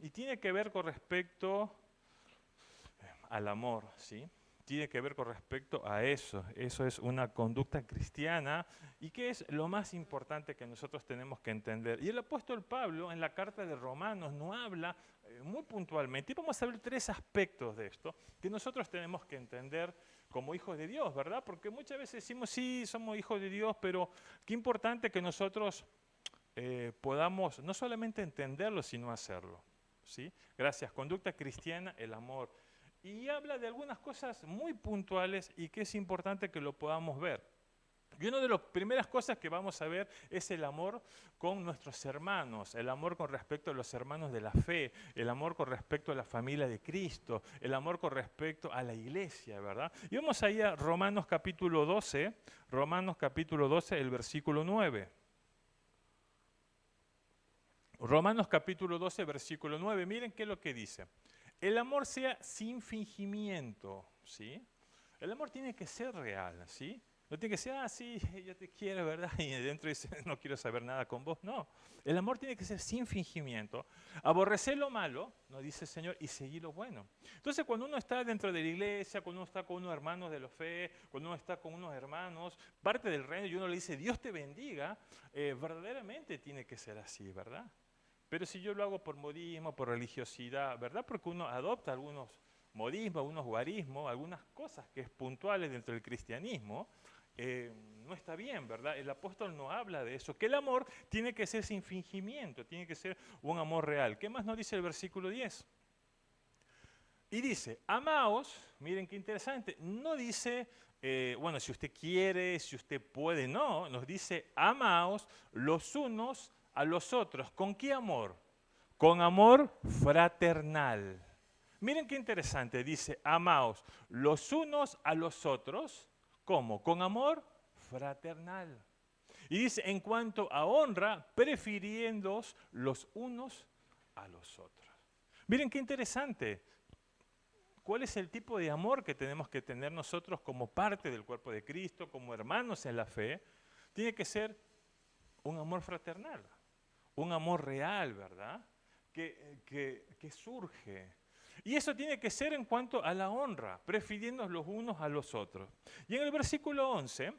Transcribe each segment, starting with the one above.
Y tiene que ver con respecto al amor, ¿sí? Tiene que ver con respecto a eso. Eso es una conducta cristiana y que es lo más importante que nosotros tenemos que entender. Y el apóstol Pablo en la carta de Romanos nos habla muy puntualmente. Y vamos a ver tres aspectos de esto que nosotros tenemos que entender como hijos de Dios, ¿verdad? Porque muchas veces decimos, sí, somos hijos de Dios, pero qué importante que nosotros podamos no solamente entenderlo, sino hacerlo. ¿Sí? Gracias. Conducta cristiana, el amor. Y habla de algunas cosas muy puntuales y que es importante que lo podamos ver. Y una de las primeras cosas que vamos a ver es el amor con nuestros hermanos, el amor con respecto a los hermanos de la fe, el amor con respecto a la familia de Cristo, el amor con respecto a la iglesia, ¿verdad? Y vamos ahí a Romanos capítulo 12, el versículo 9. Romanos capítulo 12, versículo 9. Miren qué es lo que dice. El amor sea sin fingimiento, ¿sí? El amor tiene que ser real, ¿sí? No tiene que ser, sí, yo te quiero, ¿verdad? Y dentro dice, no quiero saber nada con vos. No, el amor tiene que ser sin fingimiento. Aborrecer lo malo, nos dice el Señor, y seguir lo bueno. Entonces, cuando uno está dentro de la iglesia, cuando uno está con unos hermanos de la fe, cuando uno está con unos hermanos, parte del reino, y uno le dice, Dios te bendiga, verdaderamente tiene que ser así, ¿verdad? Pero si yo lo hago por modismo, por religiosidad, ¿verdad? Porque uno adopta algunos modismos, algunos guarismos, algunas cosas que es puntuales dentro del cristianismo, no está bien, ¿verdad? El apóstol no habla de eso, que el amor tiene que ser sin fingimiento, tiene que ser un amor real. ¿Qué más nos dice el versículo 10? Y dice, amaos, miren qué interesante, no dice, bueno, si usted quiere, si usted puede, no, nos dice, amaos los unos a los otros. ¿Con qué amor? Con amor fraternal. Miren qué interesante, dice, amaos los unos a los otros, ¿cómo? Con amor fraternal. Y dice, en cuanto a honra, prefiriéndoos los unos a los otros. Miren qué interesante. ¿Cuál es el tipo de amor que tenemos que tener nosotros como parte del cuerpo de Cristo, como hermanos en la fe? Tiene que ser un amor fraternal, un amor real, ¿verdad? Que surge. Y eso tiene que ser en cuanto a la honra, prefiriendo los unos a los otros. Y en el versículo 11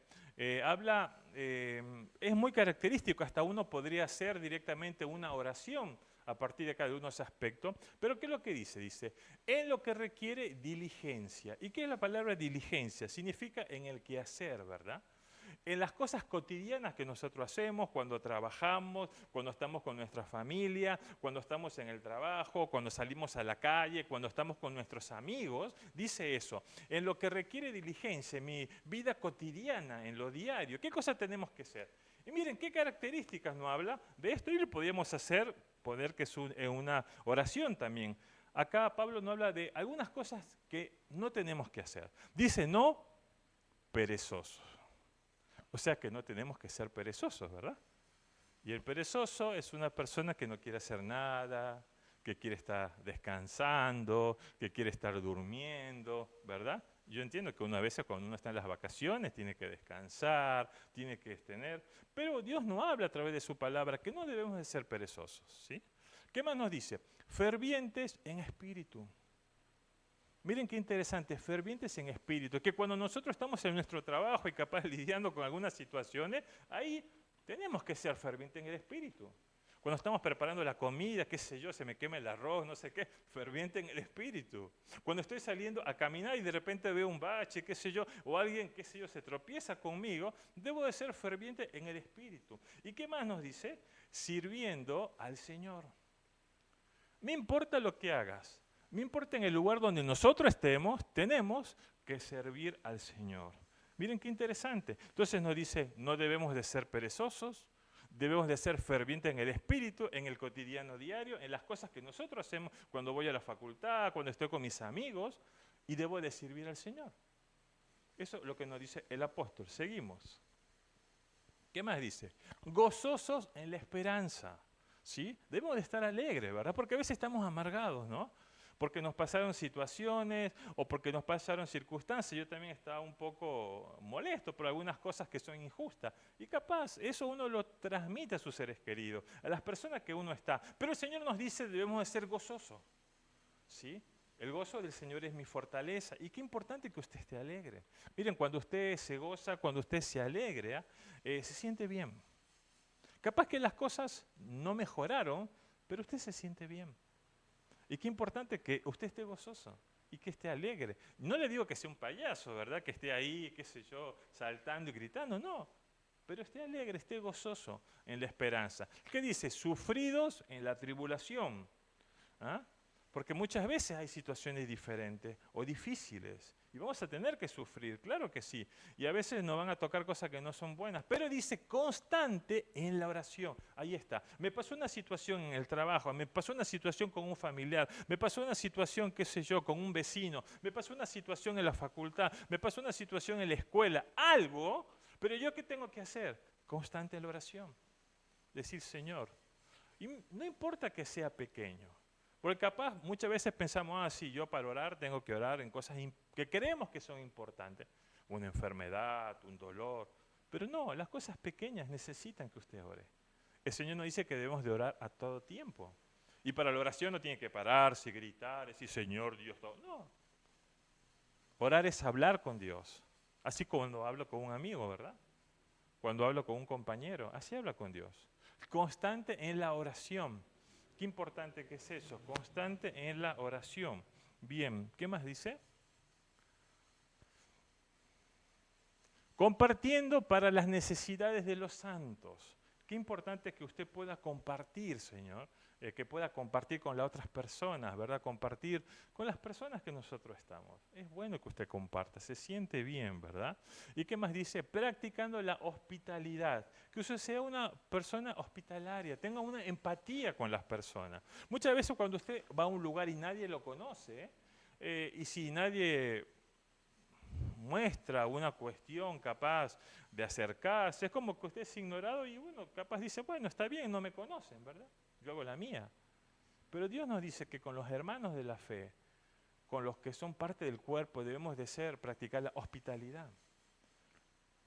habla, es muy característico, hasta uno podría hacer directamente una oración a partir de cada uno de esos aspectos. Pero ¿qué es lo que dice? Dice, en lo que requiere diligencia. ¿Y qué es la palabra diligencia? Significa en el quehacer, ¿verdad? En las cosas cotidianas que nosotros hacemos, cuando trabajamos, cuando estamos con nuestra familia, cuando estamos en el trabajo, cuando salimos a la calle, cuando estamos con nuestros amigos, dice eso. En lo que requiere diligencia, en mi vida cotidiana, en lo diario, ¿qué cosas tenemos que hacer? Y miren, ¿qué características nos habla de esto? Y lo podríamos hacer, poder que es una oración también. Acá Pablo nos habla de algunas cosas que no tenemos que hacer. Dice, no perezosos. O sea que no tenemos que ser perezosos, ¿verdad? Y el perezoso es una persona que no quiere hacer nada, que quiere estar descansando, que quiere estar durmiendo, ¿verdad? Yo entiendo que una vez cuando uno está en las vacaciones tiene que descansar, tiene que tener, pero Dios no habla a través de su palabra que no debemos de ser perezosos, ¿sí? ¿Qué más nos dice? Fervientes en espíritu. Miren qué interesante, fervientes en espíritu, que cuando nosotros estamos en nuestro trabajo y capaz lidiando con algunas situaciones, ahí tenemos que ser fervientes en el espíritu. Cuando estamos preparando la comida, qué sé yo, se me quema el arroz, no sé qué, ferviente en el espíritu. Cuando estoy saliendo a caminar y de repente veo un bache, qué sé yo, o alguien, qué sé yo, se tropieza conmigo, debo de ser ferviente en el espíritu. ¿Y qué más nos dice? Sirviendo al Señor. No importa lo que hagas, no importa en el lugar donde nosotros estemos, tenemos que servir al Señor. Miren qué interesante. Entonces nos dice, no debemos de ser perezosos, debemos de ser fervientes en el espíritu, en el cotidiano diario, en las cosas que nosotros hacemos cuando voy a la facultad, cuando estoy con mis amigos, y debo de servir al Señor. Eso es lo que nos dice el apóstol. Seguimos. ¿Qué más dice? Gozosos en la esperanza. ¿Sí? Debemos de estar alegres, ¿verdad? Porque a veces estamos amargados, ¿no? porque nos pasaron situaciones o porque nos pasaron circunstancias. Yo también estaba un poco molesto por algunas cosas que son injustas. Y capaz, eso uno lo transmite a sus seres queridos, a las personas que uno está. Pero el Señor nos dice, debemos de ser gozosos, ¿sí? El gozo del Señor es mi fortaleza. Y qué importante que usted esté alegre. Miren, cuando usted se goza, cuando usted se alegra, se siente bien. Capaz que las cosas no mejoraron, pero usted se siente bien. Y qué importante que usted esté gozoso y que esté alegre. No le digo que sea un payaso, ¿verdad? Que esté ahí, qué sé yo, saltando y gritando, no. Pero esté alegre, esté gozoso en la esperanza. ¿Qué dice? Sufridos en la tribulación. ¿Ah? Porque muchas veces hay situaciones diferentes o difíciles y vamos a tener que sufrir, claro que sí. Y a veces nos van a tocar cosas que no son buenas, pero dice constante en la oración. Ahí está. Me pasó una situación en el trabajo, me pasó una situación con un familiar, me pasó una situación, qué sé yo, con un vecino, me pasó una situación en la facultad, me pasó una situación en la escuela, algo, pero yo ¿qué tengo que hacer? Constante en la oración. Decir, Señor, y no importa que sea pequeño. Porque capaz muchas veces pensamos, sí, yo para orar tengo que orar en cosas que creemos que son importantes. Una enfermedad, un dolor. Pero no, las cosas pequeñas necesitan que usted ore. El Señor nos dice que debemos de orar a todo tiempo. Y para la oración no tiene que pararse, gritar, decir, Señor Dios, todo. No. Orar es hablar con Dios. Así como cuando hablo con un amigo, ¿verdad? Cuando hablo con un compañero, así habla con Dios. Constante en la oración. Qué importante que es eso, constante en la oración. Bien, ¿qué más dice? Compartiendo para las necesidades de los santos. Qué importante que usted pueda compartir, Señor, que pueda compartir con las otras personas, ¿verdad? Compartir con las personas que nosotros estamos. Es bueno que usted comparta, se siente bien, ¿verdad? ¿Y qué más dice? Practicando la hospitalidad. Que usted sea una persona hospitalaria, tenga una empatía con las personas. Muchas veces cuando usted va a un lugar y nadie lo conoce, y si nadie muestra una cuestión capaz de acercarse, es como que usted es ignorado y bueno, capaz dice, bueno, está bien, no me conocen, ¿verdad? Yo hago la mía. Pero Dios nos dice que con los hermanos de la fe, con los que son parte del cuerpo, debemos de practicar la hospitalidad.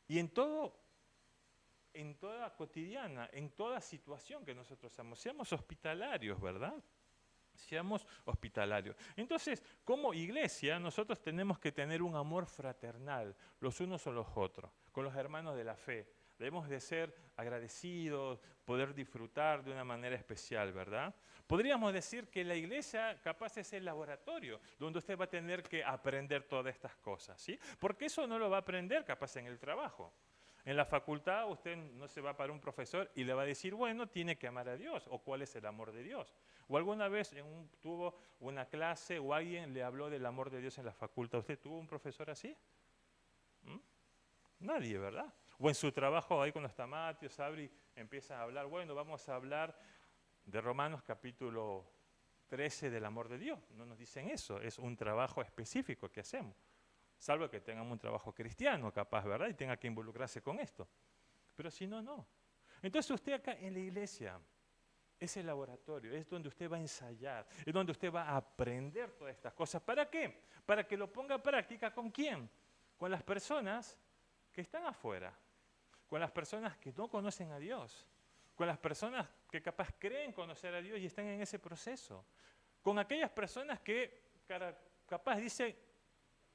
Y en toda cotidiana, en toda situación que nosotros seamos hospitalarios, ¿verdad? Seamos hospitalarios. Entonces, como iglesia, nosotros tenemos que tener un amor fraternal, los unos a los otros, con los hermanos de la fe. Debemos de ser agradecidos, poder disfrutar de una manera especial, ¿verdad? Podríamos decir que la iglesia capaz es el laboratorio, donde usted va a tener que aprender todas estas cosas, ¿sí? Porque eso no lo va a aprender capaz en el trabajo. En la facultad usted no se va para un profesor y le va a decir, bueno, tiene que amar a Dios, o cuál es el amor de Dios. O alguna vez tuvo una clase o alguien le habló del amor de Dios en la facultad. ¿Usted tuvo un profesor así? ¿Mm? Nadie, ¿verdad? O en su trabajo, ahí cuando está Mateo, Sabri, empiezan a hablar, bueno, vamos a hablar de Romanos capítulo 13 del amor de Dios. No nos dicen eso, es un trabajo específico que hacemos. Salvo que tengamos un trabajo cristiano capaz, ¿verdad? Y tenga que involucrarse con esto. Pero si no, no. Entonces usted acá en la iglesia es el laboratorio, es donde usted va a ensayar, es donde usted va a aprender todas estas cosas. ¿Para qué? Para que lo ponga en práctica ¿con quién? Con las personas que están afuera, con las personas que no conocen a Dios, con las personas que capaz creen conocer a Dios y están en ese proceso, con aquellas personas que capaz dicen,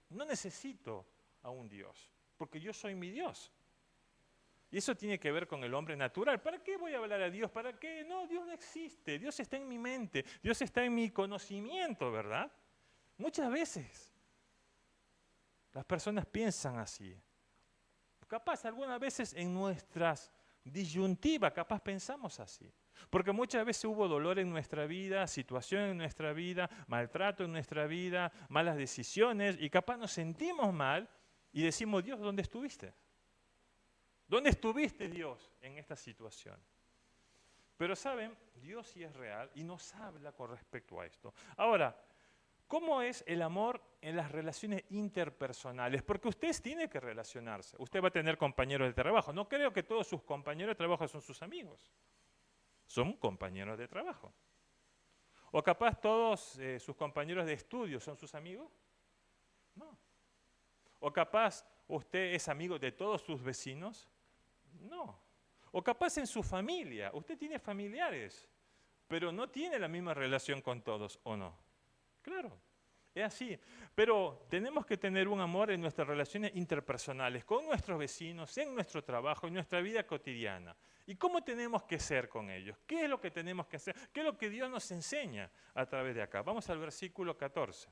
no necesito a un Dios, porque yo soy mi Dios. Y eso tiene que ver con el hombre natural. ¿Para qué voy a hablar a Dios? ¿Para qué? No, Dios no existe. Dios está en mi mente. Dios está en mi conocimiento, ¿verdad? Muchas veces las personas piensan así. Capaz algunas veces en nuestras disyuntivas, capaz pensamos así. Porque muchas veces hubo dolor en nuestra vida, situación en nuestra vida, maltrato en nuestra vida, malas decisiones, y capaz nos sentimos mal y decimos, Dios, ¿dónde estuviste? ¿Dónde estuviste, Dios, en esta situación? Pero saben, Dios sí es real y nos habla con respecto a esto. Ahora, ¿cómo es el amor en las relaciones interpersonales? Porque usted tiene que relacionarse. Usted va a tener compañeros de trabajo. No creo que todos sus compañeros de trabajo son sus amigos. Son compañeros de trabajo. O capaz todos sus compañeros de estudio son sus amigos. No. O capaz usted es amigo de todos sus vecinos. No. O capaz en su familia. Usted tiene familiares, pero no tiene la misma relación con todos, ¿o no? Claro. Es así, pero tenemos que tener un amor en nuestras relaciones interpersonales, con nuestros vecinos, en nuestro trabajo, en nuestra vida cotidiana. ¿Y cómo tenemos que ser con ellos? ¿Qué es lo que tenemos que hacer? ¿Qué es lo que Dios nos enseña a través de acá? Vamos al versículo 14.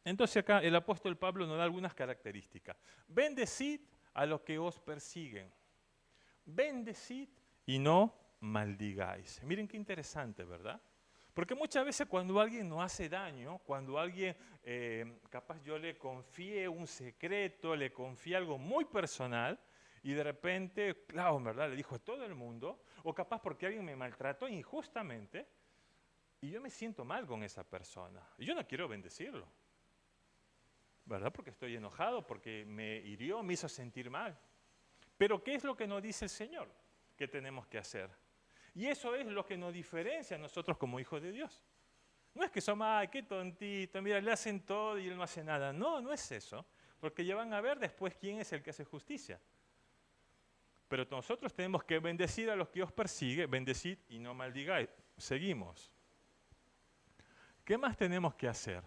Entonces acá el apóstol Pablo nos da algunas características. Bendecid a los que os persiguen. Bendecid y no maldigáis. Miren qué interesante, ¿verdad? Porque muchas veces cuando alguien nos hace daño, cuando alguien, capaz yo le confíe un secreto, le confíe algo muy personal, y de repente, claro, ¿verdad? Le dijo a todo el mundo, o capaz porque alguien me maltrató injustamente, y yo me siento mal con esa persona. Y yo no quiero bendecirlo, ¿verdad? Porque estoy enojado, porque me hirió, me hizo sentir mal. Pero ¿qué es lo que nos dice el Señor que tenemos que hacer? Y eso es lo que nos diferencia a nosotros como hijos de Dios. No es que somos, ay, qué tontito, mira, le hacen todo y él no hace nada. No, no es eso. Porque ya van a ver después quién es el que hace justicia. Pero nosotros tenemos que bendecir a los que os persigue, bendecid y no maldigáis. Seguimos. ¿Qué más tenemos que hacer?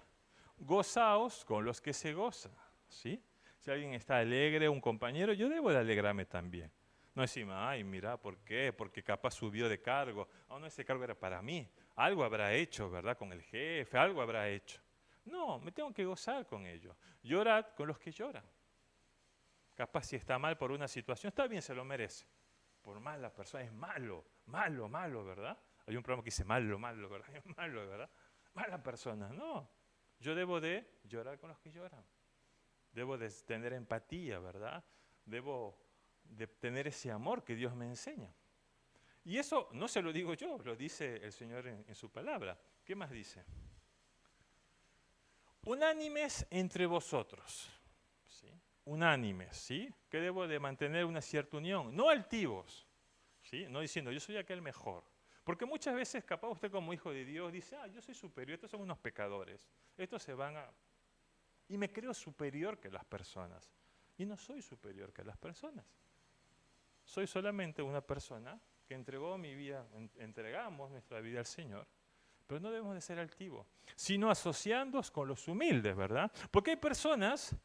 Gozaos con los que se gozan, ¿sí? Si alguien está alegre, un compañero, yo debo de alegrarme también. No decimos, ay, mira, ¿por qué? Porque capaz subió de cargo. Oh, no, ese cargo era para mí. Algo habrá hecho, ¿verdad? Con el jefe, algo habrá hecho. No, me tengo que gozar con ellos. Llorad con los que lloran. Capaz si está mal por una situación, está bien, se lo merece. Por mal la persona es malo, malo, malo, ¿verdad? Hay un programa que dice malo, malo, ¿verdad? Es malo, ¿verdad? Mala persona. No, yo debo de llorar con los que lloran. Debo de tener empatía, ¿verdad? Debo de tener ese amor que Dios me enseña. Y eso no se lo digo yo, lo dice el Señor en su palabra. ¿Qué más dice? Unánimes entre vosotros. ¿Sí? Unánimes, ¿sí? Que debo de mantener una cierta unión. No altivos, ¿sí? No diciendo yo soy aquel mejor. Porque muchas veces capaz usted como hijo de Dios dice, yo soy superior, estos son unos pecadores. Estos se van a... Y me creo superior que las personas. Y no soy superior que las personas. Soy solamente una persona que entregó mi vida, entregamos nuestra vida al Señor, pero no debemos de ser altivos, sino asociándonos con los humildes, ¿verdad? Porque hay personas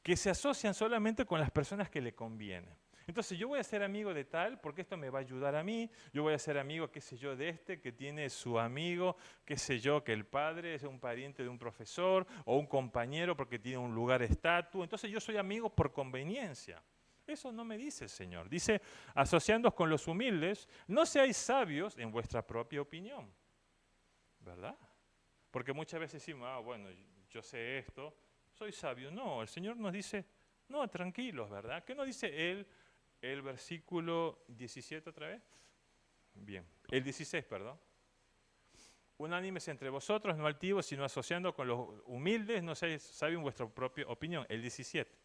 que se asocian solamente con las personas que le convienen. Entonces yo voy a ser amigo de tal porque esto me va a ayudar a mí, yo voy a ser amigo, qué sé yo, de este que tiene su amigo, qué sé yo, que el padre es un pariente de un profesor o un compañero porque tiene un lugar estatua. Entonces yo soy amigo por conveniencia. Eso no me dice el Señor. Dice, asociándoos con los humildes, no seáis sabios en vuestra propia opinión. ¿Verdad? Porque muchas veces decimos, bueno, yo sé esto, soy sabio. No, el Señor nos dice, no, tranquilos, ¿verdad? ¿Qué nos dice el versículo 17 otra vez? Bien, el 16, perdón. Unánimes entre vosotros, no altivos, sino asociando con los humildes, no seáis sabios en vuestra propia opinión. El 17.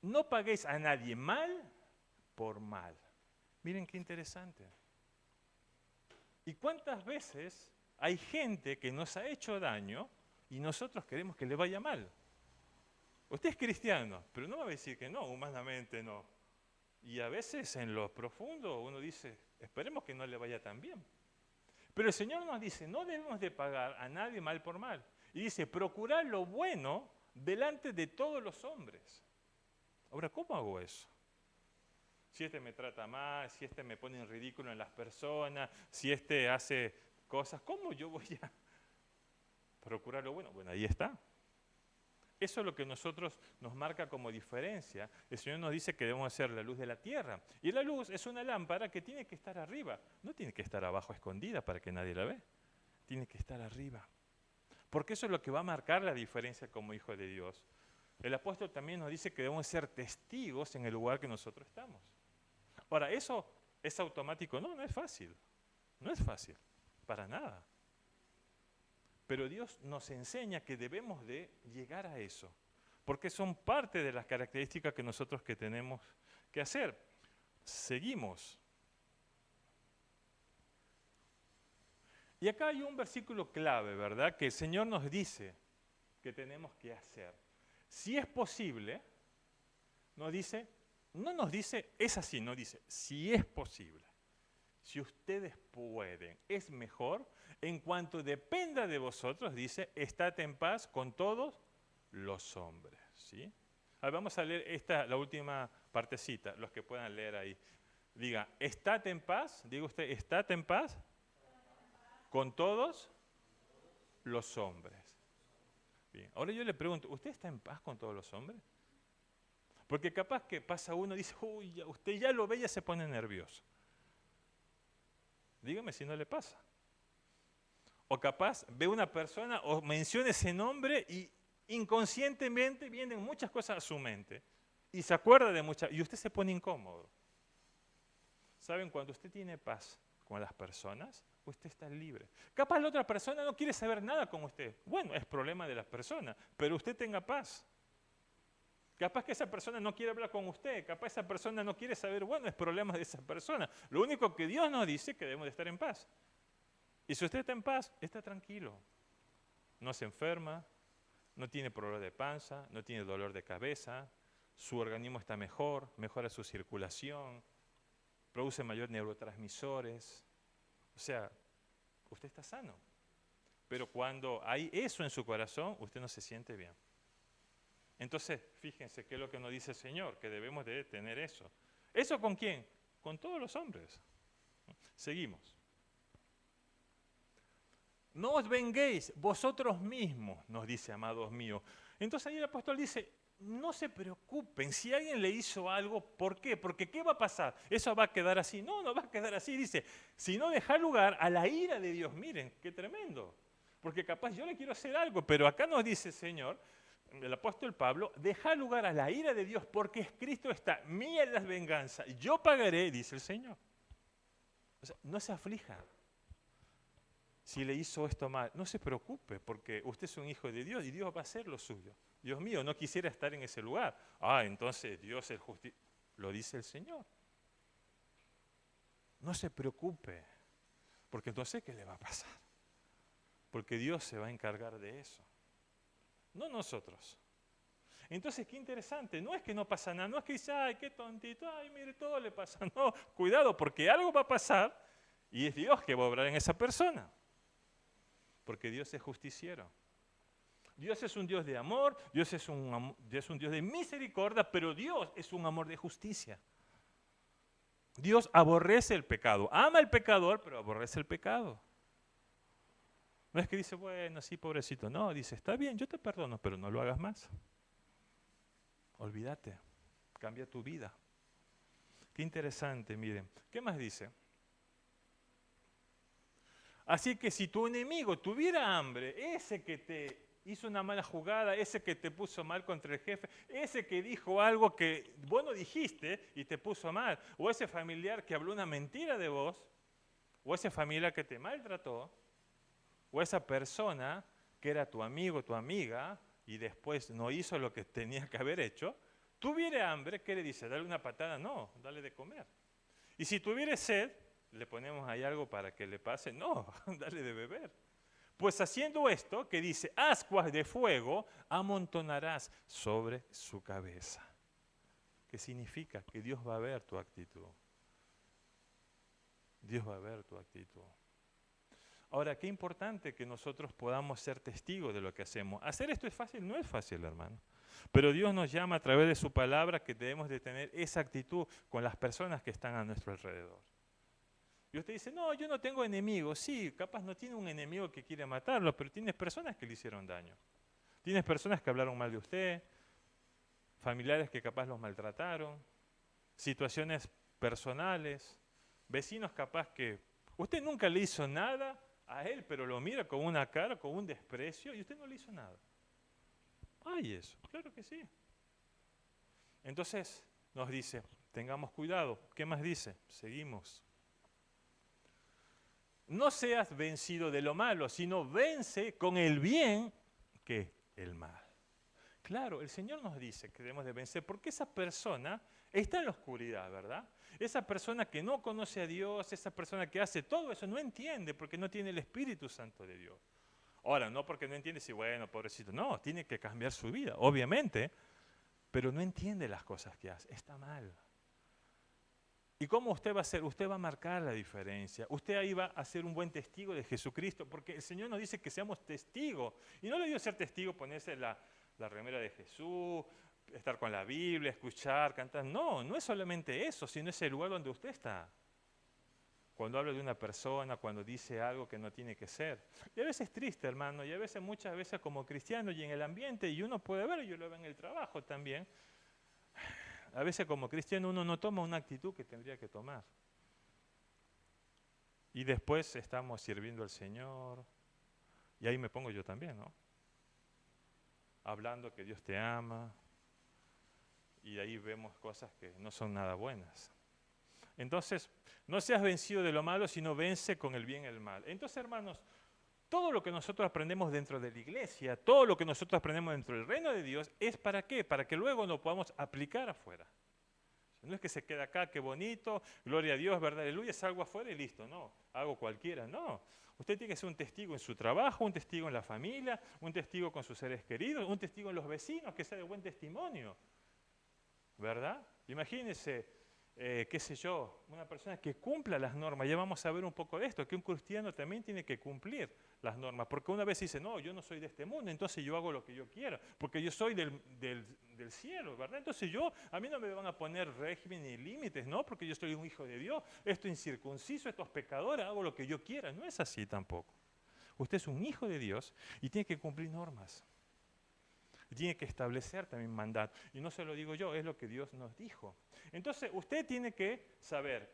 No paguéis a nadie mal por mal. Miren qué interesante. ¿Y cuántas veces hay gente que nos ha hecho daño y nosotros queremos que le vaya mal? Usted es cristiano, pero no va a decir que no, humanamente no. Y a veces en lo profundo uno dice, esperemos que no le vaya tan bien. Pero el Señor nos dice, no debemos de pagar a nadie mal por mal. Y dice, procurar lo bueno delante de todos los hombres. Ahora, ¿cómo hago eso? Si este me trata mal, si este me pone en ridículo en las personas, si este hace cosas, ¿cómo yo voy a procurar lo bueno? Bueno, ahí está. Eso es lo que nosotros nos marca como diferencia. El Señor nos dice que debemos ser la luz de la tierra. Y la luz es una lámpara que tiene que estar arriba. No tiene que estar abajo escondida para que nadie la vea. Tiene que estar arriba. Porque eso es lo que va a marcar la diferencia como hijo de Dios. El apóstol también nos dice que debemos ser testigos en el lugar que nosotros estamos. Ahora, ¿eso es automático? No, no es fácil. No es fácil, para nada. Pero Dios nos enseña que debemos de llegar a eso, porque son parte de las características que nosotros que tenemos que hacer. Seguimos. Y acá hay un versículo clave, ¿verdad? Que el Señor nos dice que tenemos que hacer. Si es posible, nos dice, no nos dice, es así, no dice, si es posible, si ustedes pueden, es mejor, en cuanto dependa de vosotros, dice, estad en paz con todos los hombres, ¿sí? A ver, vamos a leer la última partecita, los que puedan leer ahí. Diga, estad en paz, diga usted, estad en paz con todos los hombres. Bien, ahora yo le pregunto, ¿usted está en paz con todos los hombres? Porque capaz que pasa uno y dice, uy, usted ya lo ve y ya se pone nervioso. Dígame si no le pasa. O capaz ve una persona o menciona ese nombre y inconscientemente vienen muchas cosas a su mente. Y se acuerda de muchas, y usted se pone incómodo. ¿Saben? Cuando usted tiene paz con las personas, usted está libre. Capaz la otra persona no quiere saber nada con usted. Bueno, es problema de las personas, pero usted tenga paz. Capaz que esa persona no quiere hablar con usted, capaz esa persona no quiere saber, bueno, es problema de esa persona. Lo único que Dios nos dice es que debemos de estar en paz. Y si usted está en paz, está tranquilo. No se enferma, no tiene problema de panza, no tiene dolor de cabeza, su organismo está mejor, mejora su circulación, produce mayor neurotransmisores. O sea, usted está sano. Pero cuando hay eso en su corazón, usted no se siente bien. Entonces, fíjense qué es lo que nos dice el Señor, que debemos de tener eso. ¿Eso con quién? Con todos los hombres. Seguimos. No os venguéis vosotros mismos, nos dice, amados míos. Entonces ahí el apóstol dice, no se preocupen, si alguien le hizo algo, ¿por qué? Porque ¿qué va a pasar? ¿Eso va a quedar así? No, no va a quedar así, dice, sino dejar lugar a la ira de Dios. Miren, qué tremendo. Porque capaz yo le quiero hacer algo, pero acá nos dice el Señor, el apóstol Pablo, deja lugar a la ira de Dios porque escrito está, mía es la venganza, yo pagaré, dice el Señor. O sea, no se aflija. Si le hizo esto mal, no se preocupe porque usted es un hijo de Dios y Dios va a hacer lo suyo. Dios mío, no quisiera estar en ese lugar. Entonces Dios es justicia. Lo dice el Señor. No se preocupe porque no sé qué le va a pasar. Porque Dios se va a encargar de eso. No nosotros. Entonces, qué interesante, no es que no pasa nada, no es que dice, ay, qué tontito, ay, mire, todo le pasa. No, cuidado, porque algo va a pasar y es Dios que va a obrar en esa persona. Porque Dios es justiciero. Dios es un Dios de amor, Dios es un Dios de misericordia, pero Dios es un amor de justicia. Dios aborrece el pecado, ama al pecador, pero aborrece el pecado. No es que dice, bueno, sí, pobrecito. No, dice, está bien, yo te perdono, pero no lo hagas más. Olvídate, cambia tu vida. Qué interesante, miren. ¿Qué más dice? Así que si tu enemigo tuviera hambre, ese que te hizo una mala jugada, ese que te puso mal contra el jefe, ese que dijo algo que vos no dijiste y te puso mal, o ese familiar que habló una mentira de vos, o ese familiar que te maltrató, o esa persona que era tu amigo, tu amiga, y después no hizo lo que tenía que haber hecho, tuviera hambre, ¿qué le dice? ¿Dale una patada? No, dale de comer. Y si tuviera sed, ¿le ponemos ahí algo para que le pase? No, dale de beber. Pues haciendo esto, que dice, ascuas de fuego amontonarás sobre su cabeza. ¿Qué significa? Que Dios va a ver tu actitud. Dios va a ver tu actitud. Ahora, qué importante que nosotros podamos ser testigos de lo que hacemos. ¿Hacer esto es fácil? No es fácil, hermano. Pero Dios nos llama a través de su palabra que debemos de tener esa actitud con las personas que están a nuestro alrededor. Y usted dice, no, yo no tengo enemigos. Sí, capaz no tiene un enemigo que quiere matarlo, pero tienes personas que le hicieron daño. Tienes personas que hablaron mal de usted, familiares que capaz los maltrataron, situaciones personales, vecinos capaz que usted nunca le hizo nada a él, pero lo mira con una cara, con un desprecio, y usted no le hizo nada. Hay eso, claro que sí. Entonces nos dice, tengamos cuidado. ¿Qué más dice? Seguimos. No seas vencido de lo malo, sino vence con el bien que el mal. Claro, el Señor nos dice que debemos de vencer, porque esa persona está en la oscuridad, ¿verdad? Esa persona que no conoce a Dios, esa persona que hace todo eso, no entiende porque no tiene el Espíritu Santo de Dios. Ahora, no porque no entiende si, bueno, pobrecito, no, tiene que cambiar su vida, obviamente, pero no entiende las cosas que hace, está mal. ¿Y cómo usted va a hacer? Usted va a marcar la diferencia. Usted ahí va a ser un buen testigo de Jesucristo, porque el Señor nos dice que seamos testigos. Y no le digo ser testigo, ponerse la remera de Jesús, estar con la Biblia, escuchar, cantar. No, no es solamente eso, sino es el lugar donde usted está. Cuando habla de una persona, cuando dice algo que no tiene que ser. Y a veces es triste, hermano, y a veces, muchas veces como cristiano y en el ambiente, y uno puede ver, yo lo veo en el trabajo también, a veces como cristiano uno no toma una actitud que tendría que tomar. Y después estamos sirviendo al Señor, y ahí me pongo yo también, ¿no? Hablando que Dios te ama, y de ahí vemos cosas que no son nada buenas. Entonces, no seas vencido de lo malo, sino vence con el bien el mal. Entonces, hermanos, todo lo que nosotros aprendemos dentro de la iglesia, todo lo que nosotros aprendemos dentro del reino de Dios, ¿es para qué? Para que luego lo podamos aplicar afuera. No es que se quede acá, qué bonito, gloria a Dios, verdad, aleluya, salgo afuera y listo. No, hago cualquiera, no. Usted tiene que ser un testigo en su trabajo, un testigo en la familia, un testigo con sus seres queridos, un testigo en los vecinos, que sea de buen testimonio. ¿Verdad? Imagínense, qué sé yo, una persona que cumpla las normas. Ya vamos a ver un poco de esto, que un cristiano también tiene que cumplir las normas. Porque una vez dice, no, yo no soy de este mundo, entonces yo hago lo que yo quiero, porque yo soy del cielo, ¿verdad? Entonces a mí no me van a poner régimen ni límites, ¿no? Porque yo soy un hijo de Dios, esto incircunciso, estos pecadores, hago lo que yo quiera. No es así tampoco. Usted es un hijo de Dios y tiene que cumplir normas. Tiene que establecer también mandato. Y no se lo digo yo, es lo que Dios nos dijo. Entonces, usted tiene que saber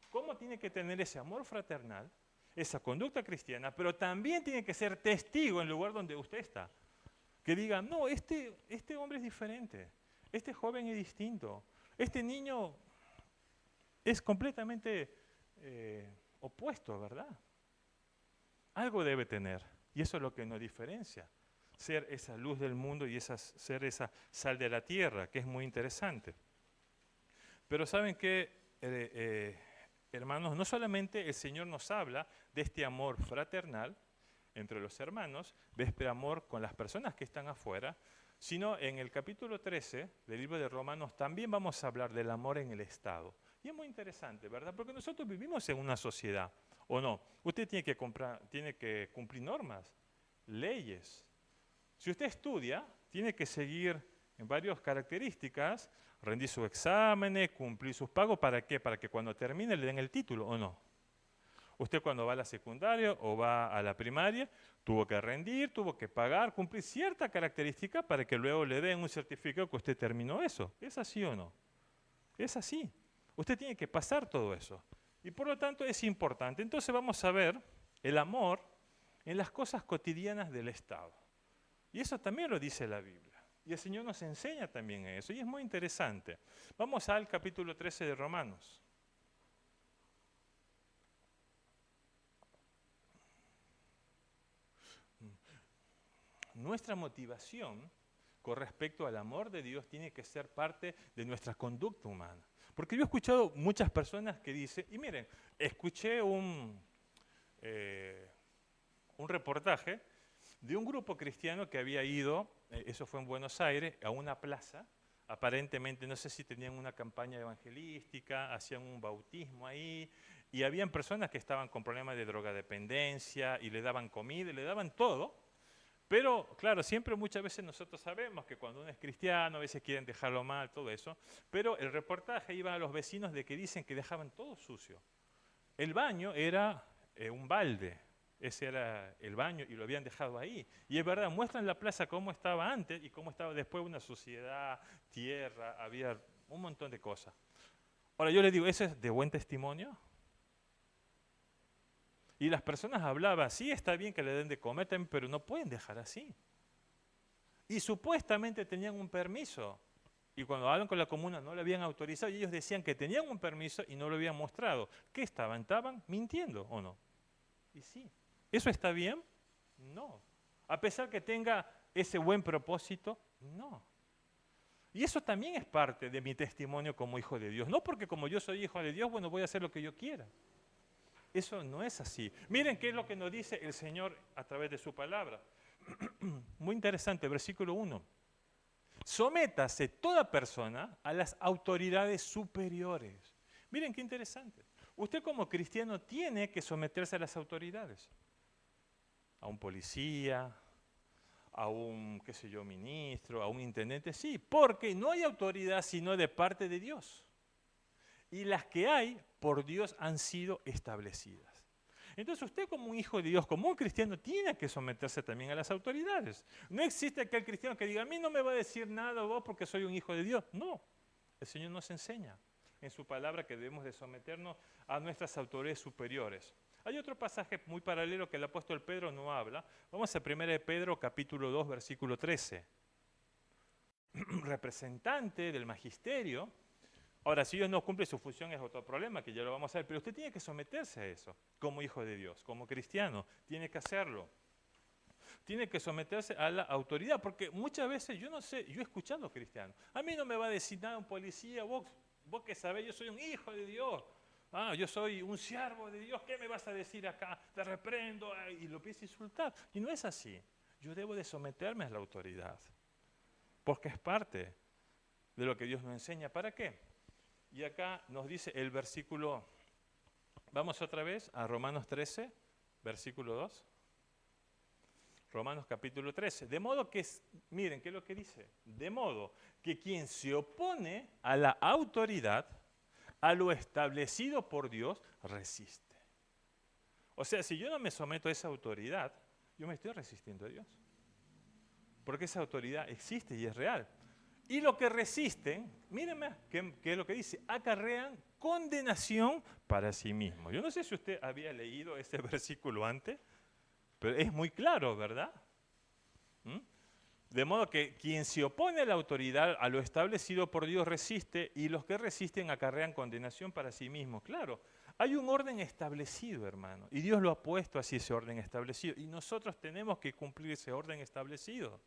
cómo tiene que tener ese amor fraternal, esa conducta cristiana, pero también tiene que ser testigo en el lugar donde usted está. Que diga, no, este hombre es diferente, este joven es distinto, este niño es completamente opuesto, ¿verdad? Algo debe tener, y eso es lo que nos diferencia. Ser esa luz del mundo y ser esa sal de la tierra, que es muy interesante. Pero ¿saben qué, hermanos? No solamente el Señor nos habla de este amor fraternal entre los hermanos, de este amor con las personas que están afuera, sino en el capítulo 13 del libro de Romanos también vamos a hablar del amor en el Estado. Y es muy interesante, ¿verdad? Porque nosotros vivimos en una sociedad, ¿o no? Usted tiene que cumplir normas, leyes. Si usted estudia, tiene que seguir en varias características, rendir sus exámenes, cumplir sus pagos, ¿para qué? Para que cuando termine le den el título, ¿o no? Usted cuando va a la secundaria o va a la primaria, tuvo que rendir, tuvo que pagar, cumplir cierta característica para que luego le den un certificado que usted terminó eso. ¿Es así o no? Es así. Usted tiene que pasar todo eso. Y por lo tanto es importante. Entonces vamos a ver el amor en las cosas cotidianas del Estado. Y eso también lo dice la Biblia. Y el Señor nos enseña también eso. Y es muy interesante. Vamos al capítulo 13 de Romanos. Nuestra motivación con respecto al amor de Dios tiene que ser parte de nuestra conducta humana. Porque yo he escuchado muchas personas que dicen, y miren, escuché un reportaje de un grupo cristiano que había ido, eso fue en Buenos Aires, a una plaza, aparentemente, no sé si tenían una campaña evangelística, hacían un bautismo ahí, y habían personas que estaban con problemas de drogadependencia, y le daban comida, y le daban todo, pero claro, siempre muchas veces nosotros sabemos que cuando uno es cristiano, a veces quieren dejarlo mal, todo eso, pero el reportaje iba a los vecinos de que dicen que dejaban todo sucio. El baño era un balde. Ese era el baño y lo habían dejado ahí. Y es verdad, muestran la plaza cómo estaba antes y cómo estaba después, una suciedad, tierra, había un montón de cosas. Ahora yo les digo, ¿eso es de buen testimonio? Y las personas hablaban, sí está bien que le den de comer, pero no pueden dejar así. Y supuestamente tenían un permiso. Y cuando hablan con la comuna no lo habían autorizado y ellos decían que tenían un permiso y no lo habían mostrado. ¿Qué estaban? ¿Estaban mintiendo o no? Y sí. ¿Eso está bien? No. A pesar que tenga ese buen propósito, no. Y eso también es parte de mi testimonio como hijo de Dios. No porque como yo soy hijo de Dios, bueno, voy a hacer lo que yo quiera. Eso no es así. Miren qué es lo que nos dice el Señor a través de su palabra. Muy interesante, versículo 1. Sométase toda persona a las autoridades superiores. Miren qué interesante. Usted como cristiano tiene que someterse a las autoridades. A un policía, a un, qué sé yo, ministro, a un intendente. Sí, porque no hay autoridad sino de parte de Dios. Y las que hay, por Dios han sido establecidas. Entonces usted como un hijo de Dios, como un cristiano, tiene que someterse también a las autoridades. No existe aquel cristiano que diga, a mí no me va a decir nada vos porque soy un hijo de Dios. No, el Señor nos enseña en su palabra que debemos de someternos a nuestras autoridades superiores. Hay otro pasaje muy paralelo que el apóstol Pedro no habla. Vamos a 1 de Pedro capítulo 2, versículo 13. Representante del magisterio. Ahora, si Dios no cumple su función es otro problema, que ya lo vamos a ver, pero usted tiene que someterse a eso, como hijo de Dios, como cristiano, tiene que hacerlo. Tiene que someterse a la autoridad, porque muchas veces, yo no sé, yo he escuchado cristianos, a mí no me va a decir nada un policía, vos que sabés, yo soy un hijo de Dios, yo soy un siervo de Dios, ¿qué me vas a decir acá? Te reprendo, y lo empieza a insultar. Y no es así, yo debo de someterme a la autoridad, porque es parte de lo que Dios nos enseña. ¿Para qué? Y acá nos dice el versículo, vamos otra vez a Romanos 13, versículo 2. Romanos capítulo 13. De modo que, miren, ¿qué es lo que dice? De modo que quien se opone a la autoridad, a lo establecido por Dios, resiste. O sea, si yo no me someto a esa autoridad, yo me estoy resistiendo a Dios. Porque esa autoridad existe y es real. Y lo que resisten, mírenme, ¿qué es lo que dice? Acarrean condenación para sí mismos. Yo no sé si usted había leído este versículo antes, pero es muy claro, ¿verdad? De modo que quien se opone a la autoridad, a lo establecido por Dios, resiste, y los que resisten acarrean condenación para sí mismos. Claro, hay un orden establecido, hermano, y Dios lo ha puesto así, ese orden establecido, y nosotros tenemos que cumplir ese orden establecido.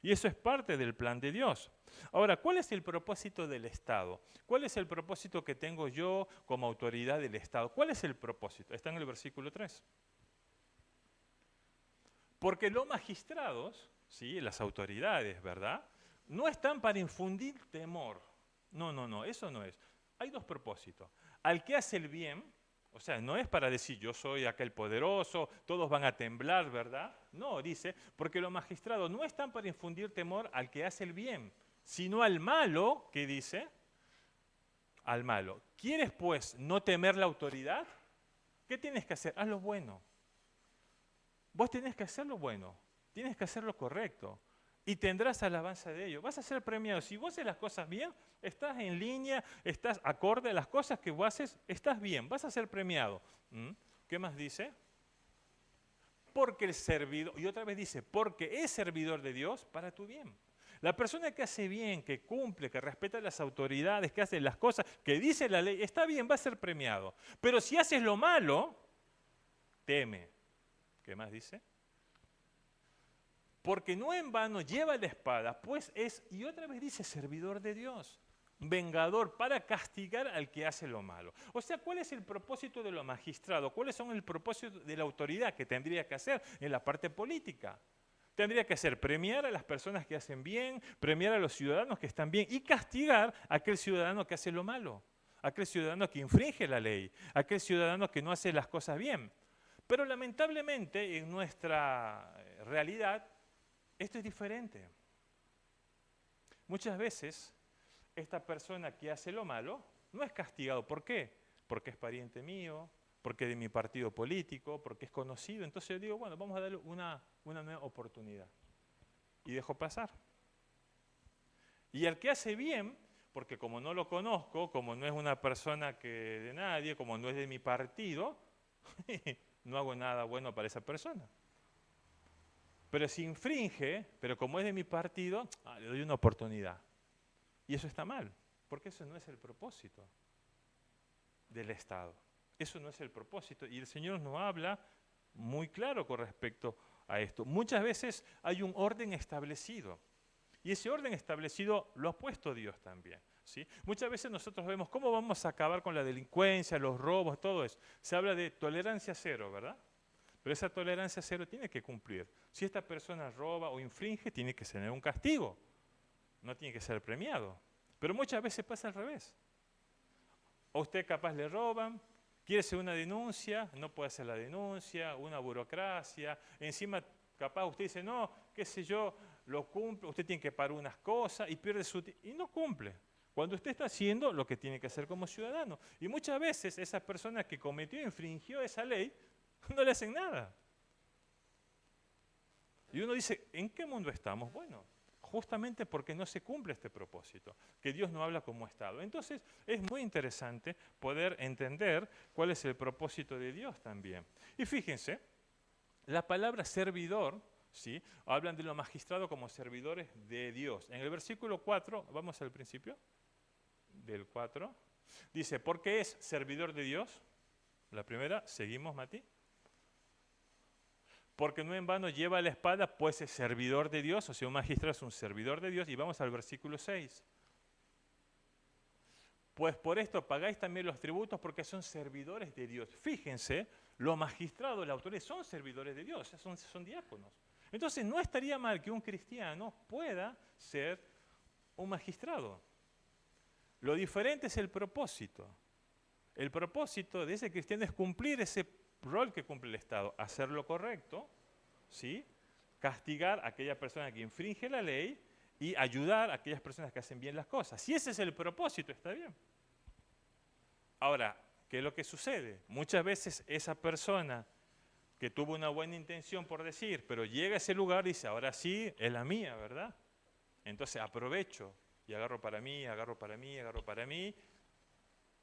Y eso es parte del plan de Dios. Ahora, ¿cuál es el propósito del Estado? ¿Cuál es el propósito que tengo yo como autoridad del Estado? ¿Cuál es el propósito? Está en el versículo 3. Porque los magistrados, ¿sí? Las autoridades, ¿verdad? No están para infundir temor. No, eso no es. Hay dos propósitos. Al que hace el bien, o sea, no es para decir yo soy aquel poderoso, todos van a temblar, ¿verdad? No, dice, porque los magistrados no están para infundir temor al que hace el bien, sino al malo, ¿qué dice? Al malo. ¿Quieres pues no temer la autoridad? ¿Qué tienes que hacer? Haz lo bueno. Vos tenés que hacer lo bueno, tienes que hacer lo correcto y tendrás alabanza de ello. Vas a ser premiado. Si vos haces las cosas bien, estás en línea, estás acorde a las cosas que vos haces, estás bien, vas a ser premiado. ¿Qué más dice? Porque el servidor, y otra vez dice, porque es servidor de Dios para tu bien. La persona que hace bien, que cumple, que respeta las autoridades, que hace las cosas que dice la ley, está bien, va a ser premiado. Pero si haces lo malo, teme. ¿Qué más dice? Porque no en vano lleva la espada, pues es, y otra vez dice, servidor de Dios, vengador para castigar al que hace lo malo. O sea, ¿cuál es el propósito de los magistrados? ¿Cuáles son el propósito de la autoridad que tendría que hacer en la parte política? Tendría que hacer premiar a las personas que hacen bien, premiar a los ciudadanos que están bien y castigar a aquel ciudadano que hace lo malo, a aquel ciudadano que infringe la ley, a aquel ciudadano que no hace las cosas bien. Pero lamentablemente en nuestra realidad esto es diferente. Muchas veces esta persona que hace lo malo no es castigado. ¿Por qué? Porque es pariente mío, porque es de mi partido político, porque es conocido. Entonces yo digo, bueno, vamos a darle una nueva oportunidad. Y dejo pasar. Y el que hace bien, porque como no lo conozco, como no es una persona que de nadie, como no es de mi partido, no hago nada bueno para esa persona. Pero si infringe, pero como es de mi partido, le doy una oportunidad. Y eso está mal, porque eso no es el propósito del Estado. Eso no es el propósito. Y el Señor nos habla muy claro con respecto a esto. Muchas veces hay un orden establecido. Y ese orden establecido lo ha puesto Dios también. ¿Sí? Muchas veces nosotros vemos cómo vamos a acabar con la delincuencia, los robos, todo eso. Se habla de tolerancia cero, ¿verdad? Pero esa tolerancia cero tiene que cumplir. Si esta persona roba o infringe, tiene que tener un castigo. No tiene que ser premiado. Pero muchas veces pasa al revés. A usted capaz le roban, quiere hacer una denuncia, no puede hacer la denuncia, una burocracia. Encima capaz usted dice, no, qué sé yo, lo cumple, usted tiene que pagar unas cosas y pierde su tiempo. Y no cumple. Cuando usted está haciendo lo que tiene que hacer como ciudadano. Y muchas veces esas personas que cometió, infringió esa ley, no le hacen nada. Y uno dice, ¿en qué mundo estamos? Bueno, justamente porque no se cumple este propósito, que Dios no habla como Estado. Entonces, es muy interesante poder entender cuál es el propósito de Dios también. Y fíjense, la palabra servidor, ¿sí? Hablan de lo magistrado como servidores de Dios. En el versículo 4, vamos al principio del 4, dice, ¿por qué es servidor de Dios? La primera, seguimos, Mati. Porque no en vano lleva la espada, pues es servidor de Dios, o sea, un magistrado es un servidor de Dios. Y vamos al versículo 6. Pues por esto pagáis también los tributos porque son servidores de Dios. Fíjense, los magistrados, los autores son servidores de Dios, son diáconos. Entonces no estaría mal que un cristiano pueda ser un magistrado. Lo diferente es el propósito. El propósito de ese cristiano es cumplir ese rol que cumple el Estado, hacer lo correcto, ¿sí? Castigar a aquella persona que infringe la ley y ayudar a aquellas personas que hacen bien las cosas. Si ese es el propósito, está bien. Ahora, ¿qué es lo que sucede? Muchas veces esa persona que tuvo una buena intención, por decir, pero llega a ese lugar y dice, ahora sí, es la mía, ¿verdad? Entonces aprovecho y agarro para mí, agarro para mí, agarro para mí.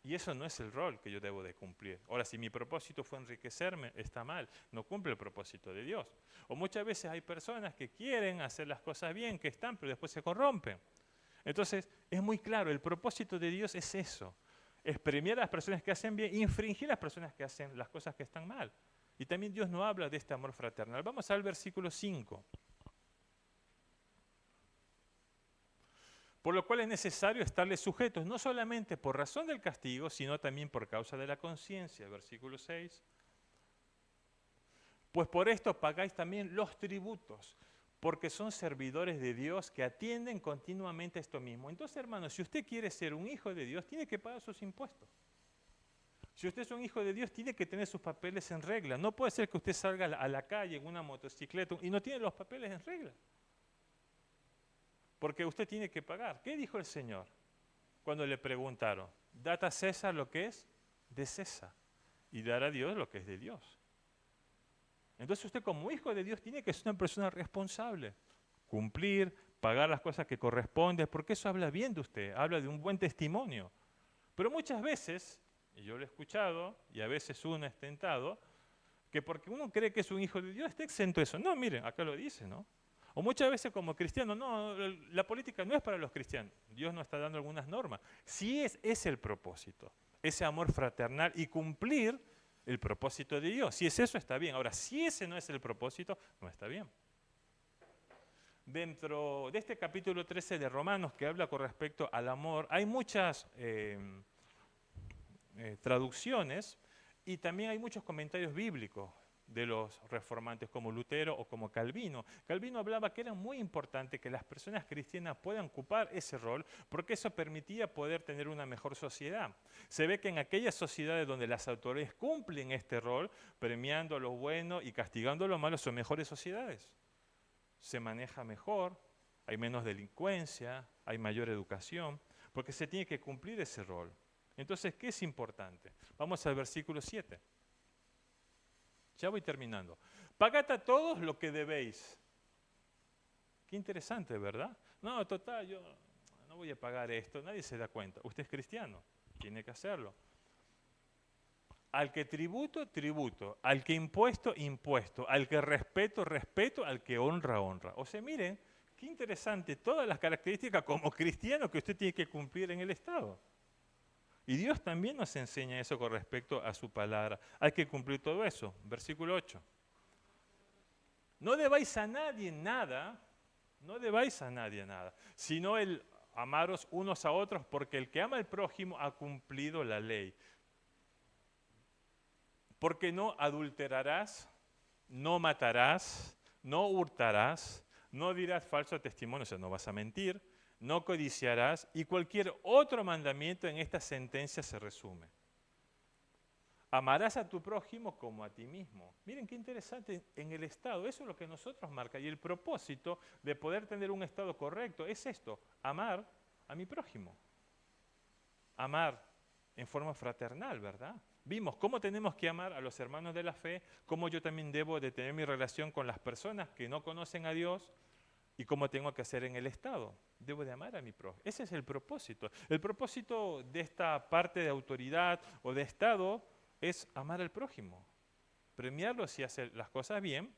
Y eso no es el rol que yo debo de cumplir. Ahora, si mi propósito fue enriquecerme, está mal, no cumple el propósito de Dios. O muchas veces hay personas que quieren hacer las cosas bien, que están, pero después se corrompen. Entonces, es muy claro, el propósito de Dios es eso. Es premiar a las personas que hacen bien, infringir a las personas que hacen las cosas que están mal. Y también Dios no habla de este amor fraternal. Vamos al versículo 5. Por lo cual es necesario estarles sujetos, no solamente por razón del castigo, sino también por causa de la conciencia. Versículo 6. Pues por esto pagáis también los tributos, porque son servidores de Dios que atienden continuamente esto mismo. Entonces, hermanos, si usted quiere ser un hijo de Dios, tiene que pagar sus impuestos. Si usted es un hijo de Dios, tiene que tener sus papeles en regla. No puede ser que usted salga a la calle en una motocicleta y no tiene los papeles en regla. Porque usted tiene que pagar. ¿Qué dijo el Señor cuando le preguntaron? Dad a César lo que es de César y dar a Dios lo que es de Dios. Entonces usted como hijo de Dios tiene que ser una persona responsable, cumplir, pagar las cosas que corresponden, porque eso habla bien de usted, habla de un buen testimonio. Pero muchas veces, y yo lo he escuchado, y a veces uno es tentado, que porque uno cree que es un hijo de Dios está exento de eso. No, miren, acá lo dice, ¿no? O muchas veces como cristiano, no, la política no es para los cristianos. Dios nos está dando algunas normas. Si es el propósito, ese amor fraternal y cumplir el propósito de Dios. Si es eso, está bien. Ahora, si ese no es el propósito, no está bien. Dentro de este capítulo 13 de Romanos, que habla con respecto al amor, hay muchas traducciones y también hay muchos comentarios bíblicos de los reformantes como Lutero o como Calvino. Calvino hablaba que era muy importante que las personas cristianas puedan ocupar ese rol porque eso permitía poder tener una mejor sociedad. Se ve que en aquellas sociedades donde las autoridades cumplen este rol, premiando lo bueno y castigando lo malo, son mejores sociedades. Se maneja mejor, hay menos delincuencia, hay mayor educación, porque se tiene que cumplir ese rol. Entonces, ¿qué es importante? Vamos al versículo 7. Ya voy terminando. Pagad a todos lo que debéis. Qué interesante, ¿verdad? No, total, yo no voy a pagar esto, nadie se da cuenta. Usted es cristiano, tiene que hacerlo. Al que tributo, tributo. Al que impuesto, impuesto. Al que respeto, respeto. Al que honra, honra. O sea, miren, qué interesante todas las características como cristiano que usted tiene que cumplir en el Estado. Y Dios también nos enseña eso con respecto a su palabra. Hay que cumplir todo eso. Versículo 8. No debáis a nadie nada, No debáis a nadie nada, sino el amaros unos a otros, porque el que ama al prójimo ha cumplido la ley. Porque no adulterarás, no matarás, no hurtarás, no dirás falso testimonio, o sea, no vas a mentir, no codiciarás, y cualquier otro mandamiento en esta sentencia se resume. Amarás a tu prójimo como a ti mismo. Miren qué interesante en el Estado, eso es lo que nosotros marca. Y el propósito de poder tener un Estado correcto es esto, amar a mi prójimo. Amar en forma fraternal, ¿verdad? Vimos cómo tenemos que amar a los hermanos de la fe, cómo yo también debo de tener mi relación con las personas que no conocen a Dios y cómo tengo que hacer en el Estado. Debo de amar a mi prójimo. Ese es el propósito. El propósito de esta parte de autoridad o de Estado es amar al prójimo, premiarlo si hace las cosas bien,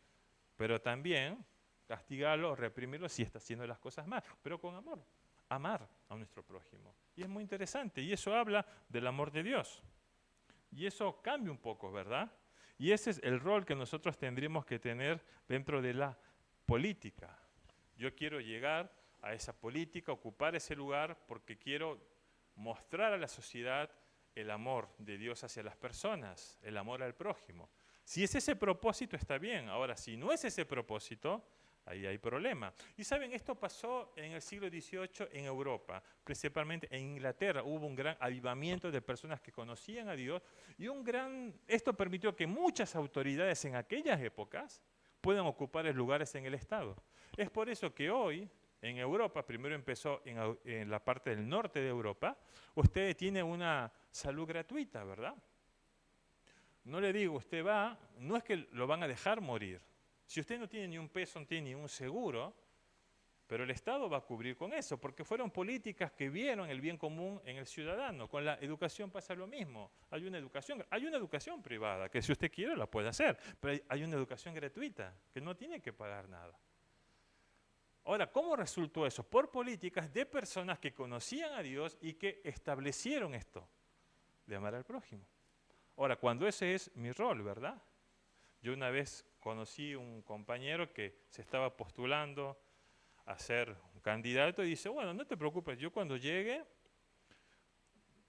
pero también castigarlo, reprimirlo si está haciendo las cosas mal, pero con amor, amar a nuestro prójimo. Y es muy interesante, y eso habla del amor de Dios. Y eso cambia un poco, ¿verdad? Y ese es el rol que nosotros tendríamos que tener dentro de la política. Yo quiero llegar a esa política, ocupar ese lugar, porque quiero mostrar a la sociedad el amor de Dios hacia las personas, el amor al prójimo. Si es ese propósito, está bien. Ahora, si no es ese propósito, ahí hay problema. Y saben, esto pasó en el siglo XVIII en Europa, principalmente en Inglaterra. Hubo un gran avivamiento de personas que conocían a Dios y esto permitió que muchas autoridades en aquellas épocas puedan ocupar lugares en el Estado. Es por eso que hoy, en Europa, primero empezó en la parte del norte de Europa, usted tiene una salud gratuita, ¿verdad? No le digo, usted va, no es que lo van a dejar morir. Si usted no tiene ni un peso, no tiene ni un seguro, pero el Estado va a cubrir con eso, porque fueron políticas que vieron el bien común en el ciudadano. Con la educación pasa lo mismo. Hay una educación privada, que si usted quiere la puede hacer, pero hay una educación gratuita, que no tiene que pagar nada. Ahora, ¿cómo resultó eso? Por políticas de personas que conocían a Dios y que establecieron esto, de amar al prójimo. Ahora, cuando ese es mi rol, ¿verdad? Yo una vez conocí un compañero que se estaba postulando a ser un candidato y dice, bueno, no te preocupes, yo cuando llegue,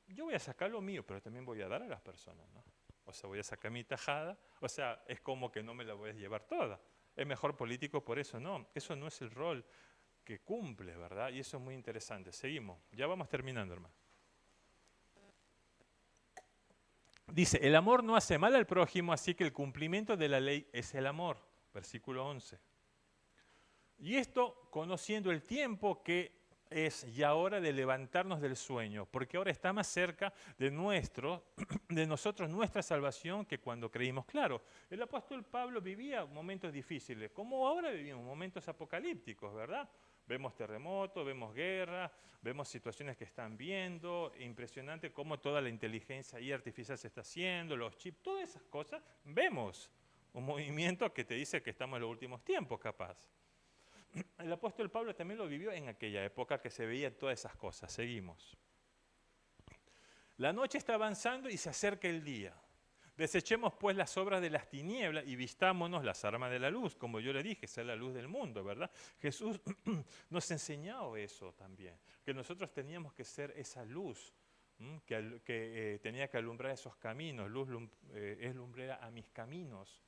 yo voy a sacar lo mío, pero también voy a dar a las personas, ¿no? O sea, voy a sacar mi tajada, o sea, es como que no me la voy a llevar toda. Es mejor político por eso, no, eso no es el rol que cumple, ¿verdad? Y eso es muy interesante. Seguimos, ya vamos terminando, hermano. Dice, el amor no hace mal al prójimo, así que el cumplimiento de la ley es el amor. Versículo 11. Y esto conociendo el tiempo que es ya hora de levantarnos del sueño, porque ahora está más cerca de nosotros nuestra salvación que cuando creímos. Claro, el apóstol Pablo vivía momentos difíciles, como ahora vivimos, momentos apocalípticos, ¿verdad? Vemos terremotos, vemos guerra, vemos situaciones que están viendo, impresionante cómo toda la inteligencia ahí artificial se está haciendo, los chips, todas esas cosas, vemos un movimiento que te dice que estamos en los últimos tiempos, capaz. El apóstol Pablo también lo vivió en aquella época que se veían todas esas cosas. Seguimos. La noche está avanzando y se acerca el día. Desechemos pues las obras de las tinieblas y vistámonos las armas de la luz, como yo le dije, esa es la luz del mundo, ¿verdad? Jesús nos enseñó eso también, que nosotros teníamos que ser esa luz, que tenía que alumbrar esos caminos, luz es lumbrera a mis caminos,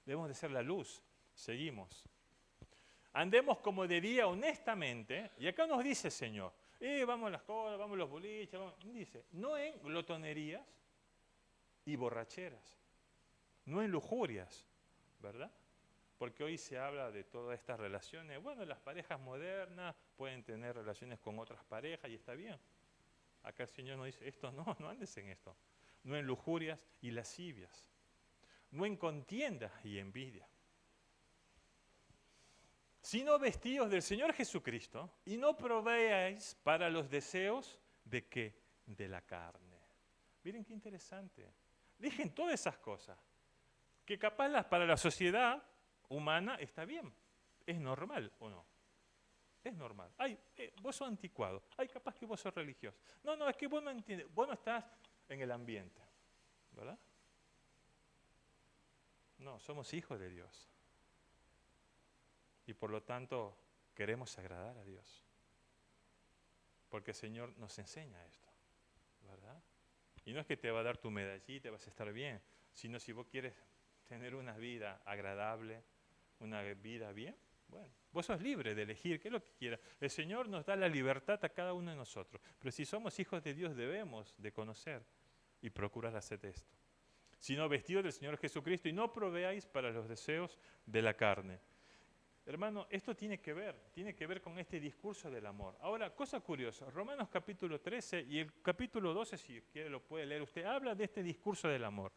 debemos de ser la luz. Seguimos. Andemos como de día honestamente, y acá nos dice el Señor, vamos a las cosas, vamos a los boliches, dice, no en glotonerías y borracheras, no en lujurias, ¿verdad? Porque hoy se habla de todas estas relaciones, bueno, las parejas modernas pueden tener relaciones con otras parejas y está bien. Acá el Señor nos dice, no andes en esto, no en lujurias y lascivias, no en contiendas y envidia, sino vestidos del Señor Jesucristo y no proveáis para los deseos de ¿qué? De la carne. Miren qué interesante. Dejen todas esas cosas, que capaz para la sociedad humana está bien, es normal o no. Es normal. Vos sos anticuado, capaz que vos sos religioso. No, es que vos no entiendes, vos no estás en el ambiente, ¿verdad? No, somos hijos de Dios. Y por lo tanto, queremos agradar a Dios. Porque el Señor nos enseña esto, ¿verdad? Y no es que te va a dar tu medallita y te vas a estar bien, sino si vos quieres tener una vida agradable, una vida bien, bueno, vos sos libre de elegir qué es lo que quieras. El Señor nos da la libertad a cada uno de nosotros, pero si somos hijos de Dios debemos de conocer y procurar hacer esto. Sino vestidos del Señor Jesucristo y no proveáis para los deseos de la carne. Hermano, esto tiene que ver con este discurso del amor. Ahora, cosa curiosa, Romanos capítulo 13 y el capítulo 12, si quiere lo puede leer usted, habla de este discurso del amor.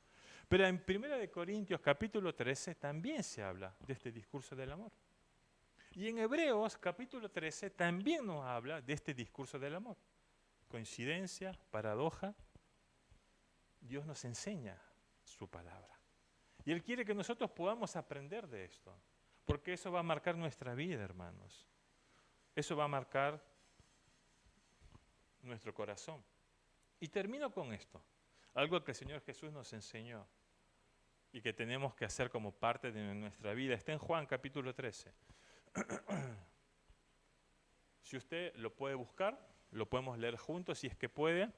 Pero en 1 Corintios capítulo 13 también se habla de este discurso del amor. Y en Hebreos capítulo 13 también nos habla de este discurso del amor. Coincidencia, paradoja, Dios nos enseña su palabra. Y Él quiere que nosotros podamos aprender de esto. Porque eso va a marcar nuestra vida, hermanos. Eso va a marcar nuestro corazón. Y termino con esto. Algo que el Señor Jesús nos enseñó y que tenemos que hacer como parte de nuestra vida. Está en Juan capítulo 13. Si usted lo puede buscar, lo podemos leer juntos si es que puede.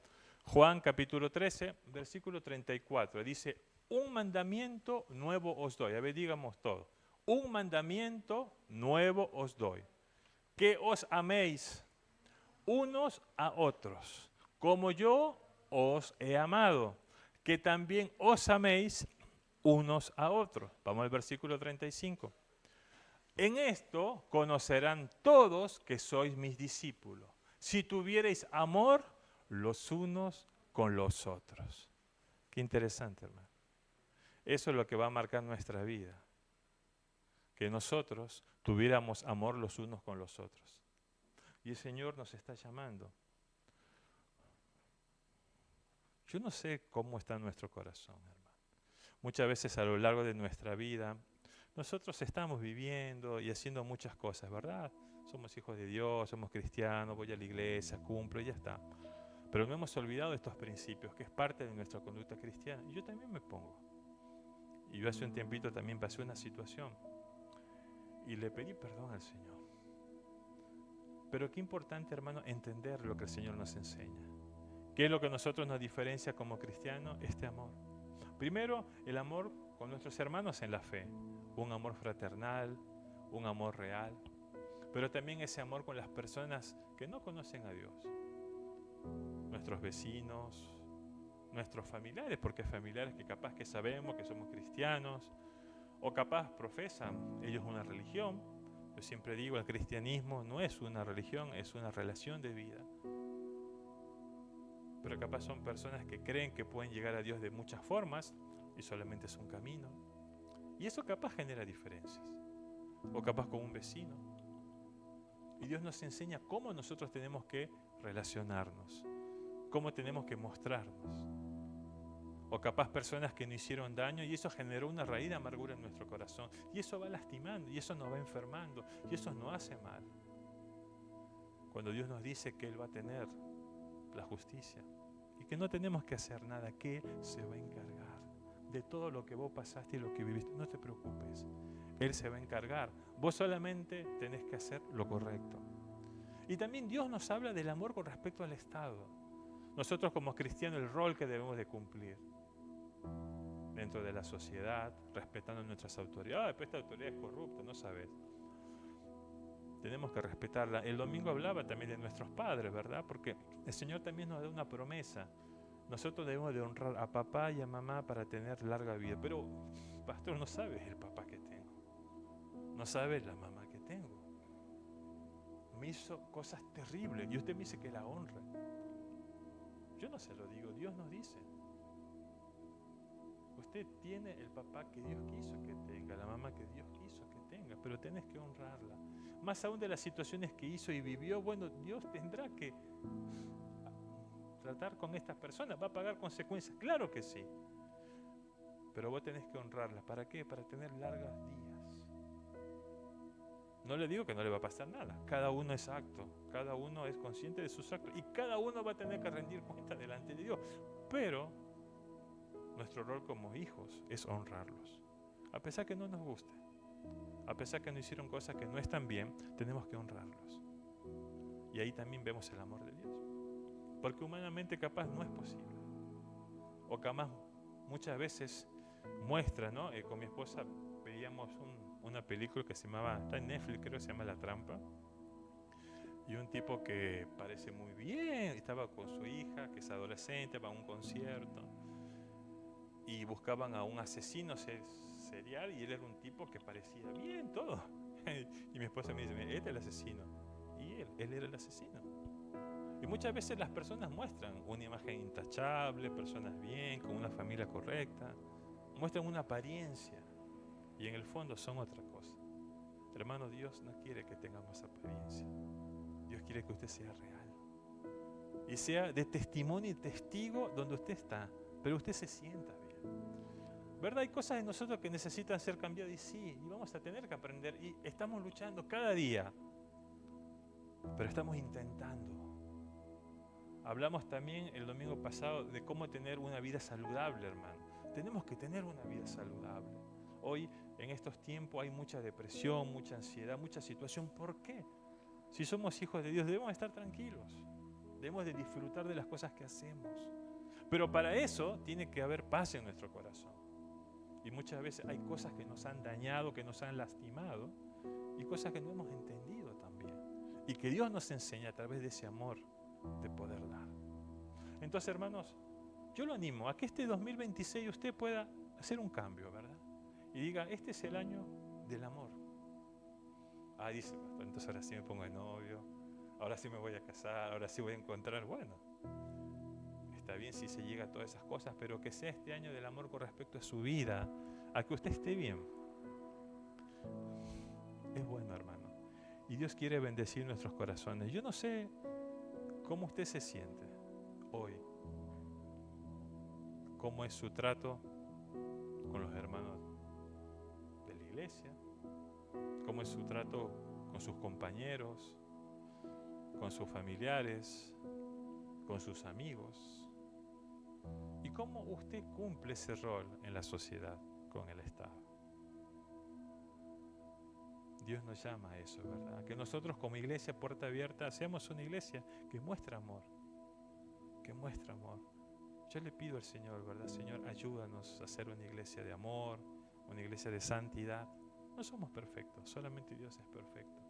Juan capítulo 13, versículo 34. Dice, un mandamiento nuevo os doy. A ver, digamos todo. Un mandamiento nuevo os doy, que os améis unos a otros, como yo os he amado, que también os améis unos a otros. Vamos al versículo 35. En esto conocerán todos que sois mis discípulos, si tuviereis amor los unos con los otros. Qué interesante, hermano. Eso es lo que va a marcar nuestra vida. Que nosotros tuviéramos amor los unos con los otros. Y el Señor nos está llamando. Yo no sé cómo está nuestro corazón, hermano. Muchas veces a lo largo de nuestra vida, nosotros estamos viviendo y haciendo muchas cosas, ¿verdad? Somos hijos de Dios, somos cristianos, voy a la iglesia, cumplo y ya está. Pero no hemos olvidado estos principios, que es parte de nuestra conducta cristiana. Y yo también me pongo. Y yo hace un tiempito también pasé una situación. Y le pedí perdón al Señor. Pero qué importante, hermano, entender lo que el Señor nos enseña. ¿Qué es lo que a nosotros nos diferencia como cristianos? Este amor. Primero, el amor con nuestros hermanos en la fe. Un amor fraternal, un amor real. Pero también ese amor con las personas que no conocen a Dios. Nuestros vecinos, nuestros familiares, porque hay familiares que capaz que sabemos que somos cristianos, o capaz profesan ellos una religión. Yo siempre digo, el cristianismo no es una religión, es una relación de vida. Pero capaz son personas que creen que pueden llegar a Dios de muchas formas y solamente es un camino. Y eso capaz genera diferencias. O capaz con un vecino. Y Dios nos enseña cómo nosotros tenemos que relacionarnos, cómo tenemos que mostrarnos. O capaz personas que no hicieron daño y eso generó una raíz de amargura en nuestro corazón. Y eso va lastimando y eso nos va enfermando y eso nos hace mal. Cuando Dios nos dice que Él va a tener la justicia y que no tenemos que hacer nada, que Él se va a encargar de todo lo que vos pasaste y lo que viviste. No te preocupes, Él se va a encargar. Vos solamente tenés que hacer lo correcto. Y también Dios nos habla del amor con respecto al Estado. Nosotros como cristianos el rol que debemos de cumplir dentro de la sociedad, respetando nuestras autoridades. Pero esta autoridad es corrupta, no sabes. Tenemos que respetarla. El domingo hablaba también de nuestros padres, ¿verdad? Porque el Señor también nos da una promesa. Nosotros debemos de honrar a papá y a mamá para tener larga vida. Pero, pastor, no sabes el papá que tengo. No sabes la mamá que tengo. Me hizo cosas terribles y usted me dice que la honre. Yo no se lo digo, Dios nos dice. Usted tiene el papá que Dios quiso que tenga, la mamá que Dios quiso que tenga, pero tenés que honrarla. Más aún de las situaciones que hizo y vivió, bueno, Dios tendrá que tratar con estas personas, va a pagar consecuencias, claro que sí. Pero vos tenés que honrarla. ¿Para qué? Para tener largos días. No le digo que no le va a pasar nada. Cada uno es acto, cada uno es consciente de sus actos y cada uno va a tener que rendir cuenta delante de Dios. Pero nuestro rol como hijos es honrarlos, a pesar que no nos guste, a pesar que no hicieron cosas que no están bien, tenemos que honrarlos. Y ahí también vemos el amor de Dios. Porque humanamente capaz no es posible. O capaz muchas veces muestra, ¿no? Con mi esposa veíamos una película que se llamaba, está en Netflix, creo que se llama La Trampa. Y un tipo que parece muy bien, estaba con su hija, que es adolescente, va a un concierto. Y buscaban a un asesino serial y él era un tipo que parecía bien todo. Y mi esposa me dice, este es el asesino. Y él era el asesino. Y muchas veces las personas muestran una imagen intachable, personas bien, con una familia correcta, muestran una apariencia y en el fondo son otra cosa. Hermano, Dios no quiere que tengamos apariencia. Dios quiere que usted sea real y sea de testimonio y testigo donde usted está, pero usted se sienta bien. ¿Verdad? Hay cosas en nosotros que necesitan ser cambiadas y sí, y vamos a tener que aprender y estamos luchando cada día, pero estamos intentando. Hablamos también el domingo pasado de cómo tener una vida saludable, hermano. Tenemos que tener una vida saludable. Hoy, en estos tiempos, hay mucha depresión, mucha ansiedad, mucha situación. ¿Por qué? Si somos hijos de Dios, debemos estar tranquilos. Debemos de disfrutar de las cosas que hacemos. Pero para eso tiene que haber paz en nuestro corazón. Y muchas veces hay cosas que nos han dañado, que nos han lastimado, y cosas que no hemos entendido también. Y que Dios nos enseña a través de ese amor de poder dar. Entonces, hermanos, yo lo animo a que este 2026 usted pueda hacer un cambio, ¿verdad? Y diga, este es el año del amor. Ah, dice, pastor, entonces ahora sí me pongo de novio, ahora sí me voy a casar, ahora sí voy a encontrar, bueno, está bien si se llega a todas esas cosas, pero que sea este año del amor con respecto a su vida, a que usted esté bien. Es bueno, hermano. Y Dios quiere bendecir nuestros corazones. Yo no sé cómo usted se siente hoy, cómo es su trato con los hermanos de la iglesia, cómo es su trato con sus compañeros, con sus familiares, con sus amigos, y cómo usted cumple ese rol en la sociedad, con el Estado. Dios nos llama a eso, ¿verdad? Que nosotros como iglesia Puerta Abierta seamos una iglesia que muestra amor, que muestra amor. Yo le pido al Señor, ¿verdad? Señor, ayúdanos a ser una iglesia de amor, una iglesia de santidad. No somos perfectos, solamente Dios es perfecto.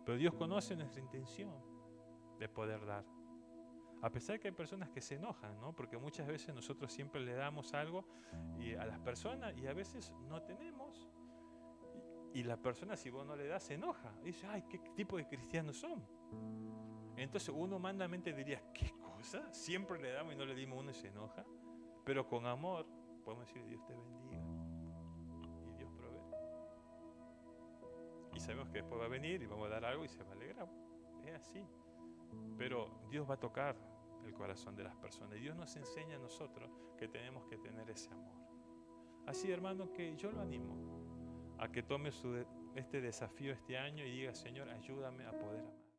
Pero Dios conoce nuestra intención de poder dar. A pesar que hay personas que se enojan, ¿no? Porque muchas veces nosotros siempre le damos algo a las personas y a veces no tenemos. Y la persona, si vos no le das, se enoja. Y dice, ay, ¿qué tipo de cristianos son? Entonces uno humanamente diría, ¿qué cosa? Siempre le damos y no le dimos uno y se enoja. Pero con amor podemos decir, Dios te bendiga. Y Dios provee. Y sabemos que después va a venir y vamos a dar algo y se va a alegrar. Es así. Pero Dios va a tocar el corazón de las personas. Y Dios nos enseña a nosotros que tenemos que tener ese amor. Así, hermano, que yo lo animo a que tome este desafío este año y diga, Señor, ayúdame a poder amar.